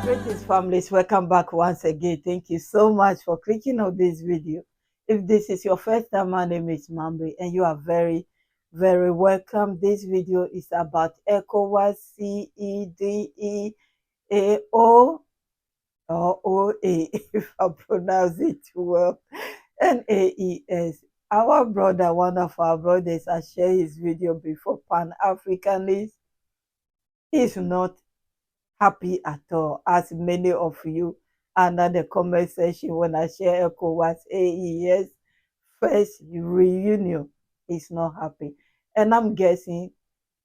Greetings, families. Welcome back once again. Thank you so much for clicking on this video. If this is your first time, my name is Mambi, and you are very, very welcome. This video is about ECOWAS, CEDEAO, or OA, if I pronounce it well, and AES. Our brother, one of our brothers, has shared his video before. Pan-Africanist is not happy at all, as many of you under the comment section when I share ECOWAS AES first reunion is not happy. And I'm guessing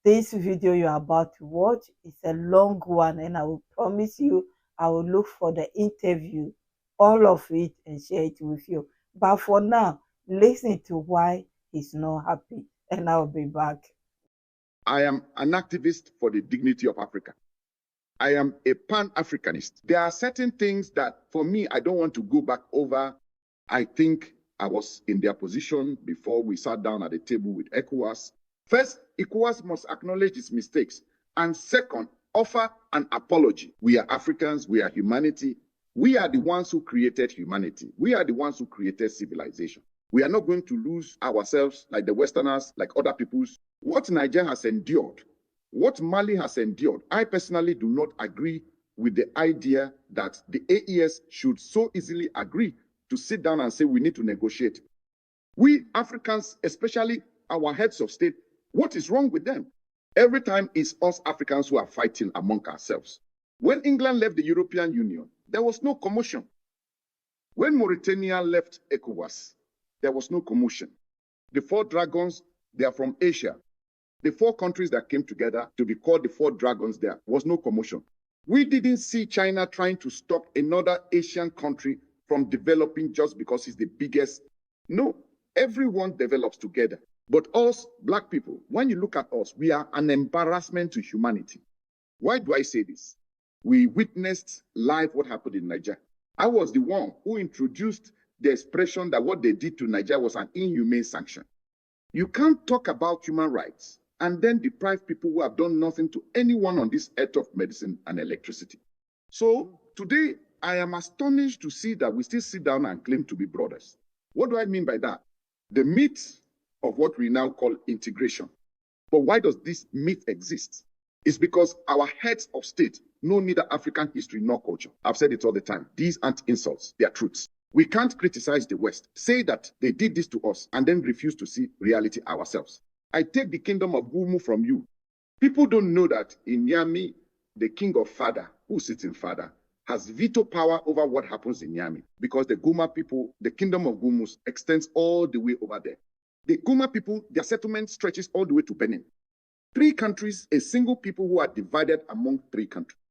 this video you're about to watch is a long one, and I will promise you I will look for the interview, all of it, and share it with you. But for now, listen to why he's not happy, and I'll be back. I am an activist for the dignity of Africa. I am a Pan-Africanist. There are certain things that, for me, I don't want to go back over. I think I was in their position before we sat down at the table with ECOWAS. First, ECOWAS must acknowledge its mistakes. And second, offer an apology. We are Africans, we are humanity. We are the ones who created humanity. We are the ones who created civilization. We are not going to lose ourselves like the Westerners, like other peoples. What Niger has endured, what Mali has endured, I personally do not agree with the idea that the AES should so easily agree to sit down and say we need to negotiate. We Africans, especially our heads of state, what is wrong with them? Every time it's us Africans who are fighting among ourselves. When England left the European Union, there was no commotion. When Mauritania left ECOWAS, there was no commotion. The four dragons, they are from Asia. The four countries that came together to be called the four dragons, there was no commotion. We didn't see China trying to stop another Asian country from developing just because it's the biggest. No, everyone develops together. But us, black people, when you look at us, we are an embarrassment to humanity. Why do I say this? We witnessed live what happened in Niger. I was the one who introduced the expression that what they did to Niger was an inhumane sanction. You can't talk about human rights and then deprive people who have done nothing to anyone on this earth of medicine and electricity. So today, I am astonished to see that we still sit down and claim to be brothers. What do I mean by that? The myth of what we now call integration. But why does this myth exist? It's because our heads of state know neither African history nor culture. I've said it all the time. These aren't insults, they are truths. We can't criticize the West, say that they did this to us, and then refuse to see reality ourselves. I take the kingdom of Gumu from you. People don't know that in Niamey, the king of Fada, who sits in Fada, has veto power over what happens in Niamey, because the Guma people, the kingdom of Gumus, extends all the way over there. The Guma people, their settlement stretches all the way to Benin. 3 countries, a single people who are divided among 3 countries.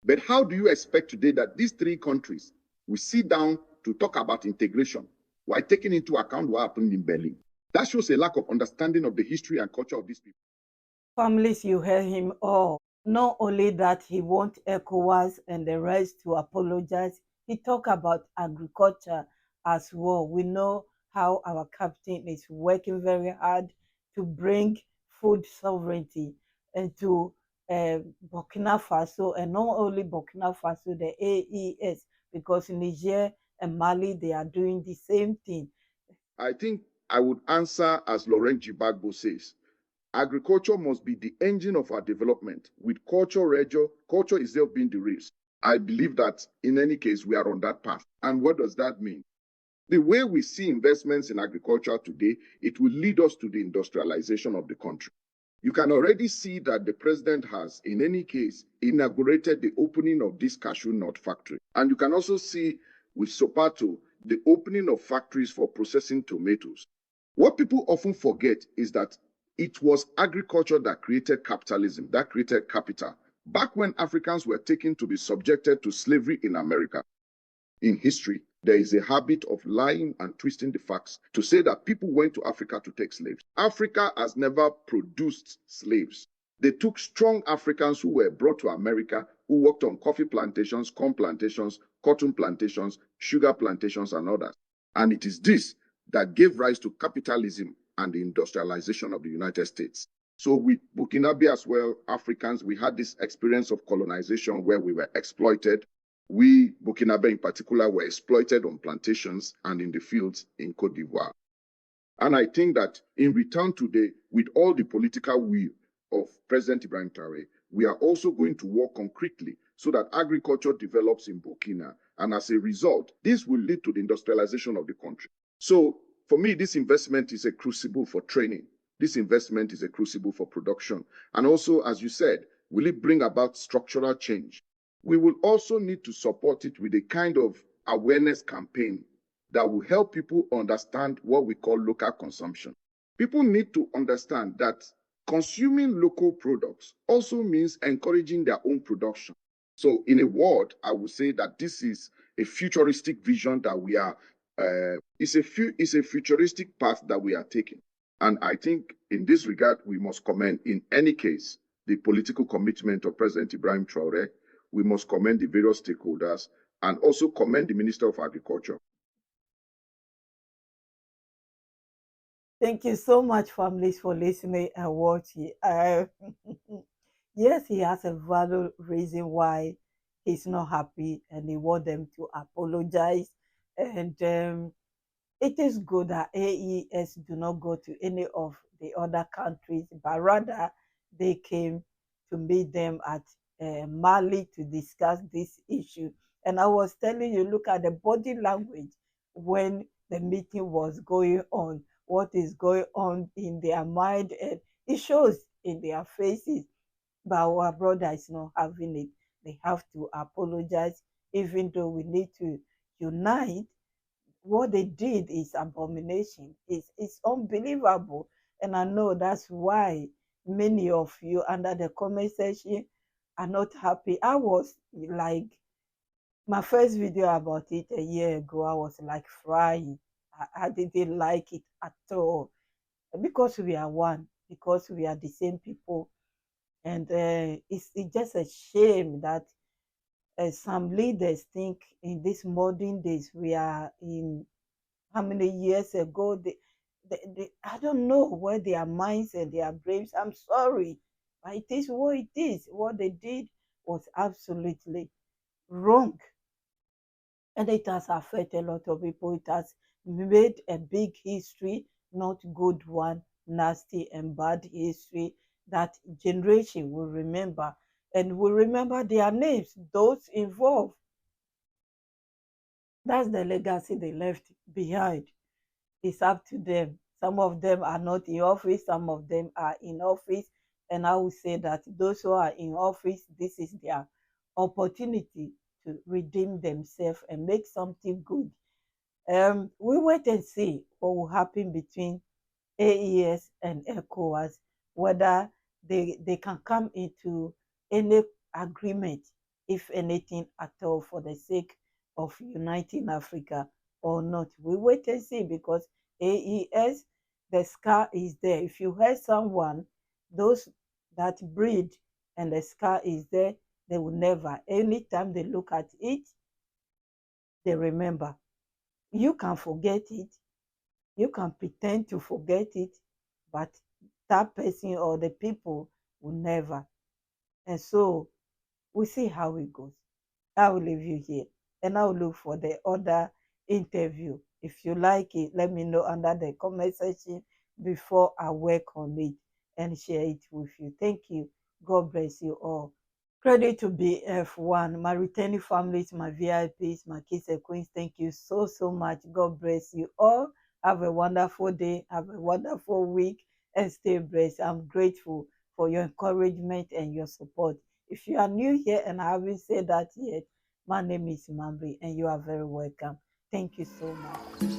But how do you expect today that these 3 countries will sit down to talk about integration while taking into account what happened in Berlin? That shows a lack of understanding of the history and culture of these people. Families, you heard him all. Not only that, he wants ECOWAS and the rest to apologize. He talked about agriculture as well. We know how our captain is working very hard to bring food sovereignty into Burkina Faso, and not only Burkina Faso, the AES, because Niger and Mali, they are doing the same thing. I think I would answer as Laurent Gbagbo says, agriculture must be the engine of our development, with culture itself being the race. I believe that in any case, we are on that path. And what does that mean? The way we see investments in agriculture today, it will lead us to the industrialization of the country. You can already see that the president has, in any case, inaugurated the opening of this cashew nut factory. And you can also see with Sopato, the opening of factories for processing tomatoes. What people often forget is that it was agriculture that created capitalism, that created capital, back when Africans were taken to be subjected to slavery in America. In history, there is a habit of lying and twisting the facts to say that people went to Africa to take slaves. Africa has never produced slaves. They took strong Africans who were brought to America, who worked on coffee plantations, corn plantations, cotton plantations, sugar plantations, and others. And it is this that gave rise to capitalism and the industrialization of the United States. So with Burkinabe as well, Africans, we had this experience of colonization where we were exploited. We, Burkinabe in particular, were exploited on plantations and in the fields in Cote d'Ivoire. And I think that in return today, with all the political will of President Ibrahim Traore, we are also going to work concretely so that agriculture develops in Burkina. And as a result, this will lead to the industrialization of the country. So for me, this investment is a crucible for training. This investment is a crucible for production. And also, as you said, will it bring about structural change? We will also need to support it with a kind of awareness campaign that will help people understand what we call local consumption. People need to understand that consuming local products also means encouraging their own production. So in a word, I would say that this is a futuristic vision that we are, it's a futuristic path that we are taking. And I think in this regard, we must commend, in any case, the political commitment of President Ibrahim Traore. We must commend the various stakeholders and also commend the Minister of Agriculture. Thank you so much, families, for listening and watching. Yes, he has a valid reason why he's not happy and he wants them to apologize. And it is good that AES do not go to any of the other countries, but rather they came to meet them at Mali to discuss this issue. And I was telling you, look at the body language when the meeting was going on, what is going on in their mind, and it shows in their faces. But our brother is not having it. They have to apologize, even though we need to unite. What they did is abomination. It's unbelievable. And I know that's why many of you under the comment section are not happy. I was like, my first video about it a year ago, I was like frying. I didn't like it at all. Because we are one, because we are the same people. And it's just a shame that some leaders think in these modern days we are in how many years ago I don't know where their minds and their brains. I'm sorry, but it is what it is. What they did was absolutely wrong, and it has affected a lot of people. It has made a big history, not good one, nasty and bad history that generation will remember, and will remember their names, those involved. That's the legacy they left behind. It's up to them. Some of them are not in office, some of them are in office. And I would say that those who are in office, this is their opportunity to redeem themselves and make something good. We wait and see what will happen between AES and ECOWAS, whether they can come into any agreement, if anything at all, for the sake of uniting Africa or not. We wait and see, because AES, the scar is there. If you heard someone, those that breed and the scar is there, they will never, anytime they look at it, they remember. You can forget it, you can pretend to forget it, but that person or the people will never. And so we'll see how it goes. I will leave you here and I'll look for the other interview. If you like it, let me know under the comment section before I work on it and share it with you. Thank you. God bless you all. Credit to BF1, my returning families, my VIPs, my kids and queens. Thank you so, so much. God bless you all. Have a wonderful day. Have a wonderful week and stay blessed. I'm grateful for your encouragement and your support. If you are new here and I haven't said that yet, my name is Mambi and you are very welcome. Thank you so much.